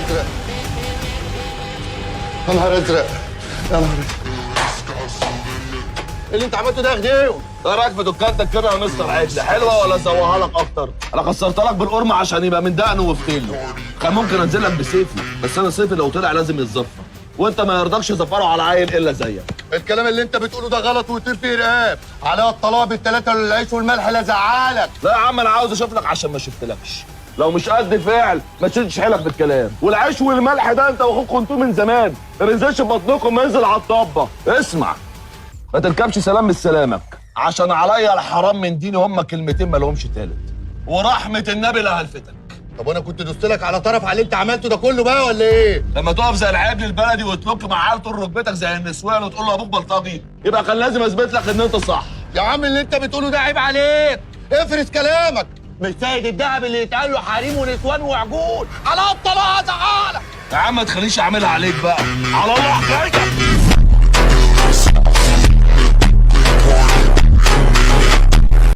ازرق، يا نهار ازرق، يا نهار ازرق. ايه اللي انت عملته ده يا غديو؟ ايه رايك في دكانتك كده يا مستر عدل؟ حلوه ولا اسويها لك اكتر؟ انا كسرت لك بالقرمه عشان يبقى من دقنه وفتيله. كان ممكن انزل لك بسيفي، بس انا سيفي لو طلع لازم يتزفر، وانت ما يرضكش زفره على عيل الا زيك. الكلام اللي انت بتقوله ده غلط ويطير فيه رقاب. عليها الطلاق بالثلاثه والعيش والملح لا زعلك. لا يا عم انا عاوز اشوف لك عشان ما شفتلكش. لو مش قد فعل ما تشدش حيلك بالكلام، والعيش والملح ده انت واخوك كنتوا من زمان، ما ننزلش ببطنكم، ما ينزل على الطبه. اسمع، ما تركبش سلام من سلامك، عشان عليا الحرام من ديني هم كلمتين ما لهمش تالت، ورحمه النبي لا هلفتك. طب وانا كنت دوست لك على طرف على اللي انت عملته ده كله بقى ولا ايه؟ لما تقف زي العيال البلدي وتلوك مع عيال طول ركبتك زي النسوان وتقول له ابوك بلطجي، يبقى كان لازم اثبت لك ان انت صح. يا عم اللي انت بتقوله ده عيب عليك، افرس كلامك. مش سيد الدهب اللي يتقال له حريم ونسوان وعجول على الطلاق زعلك. يا عم ما تخليش اعملها عليك بقى، على الله حكايتك.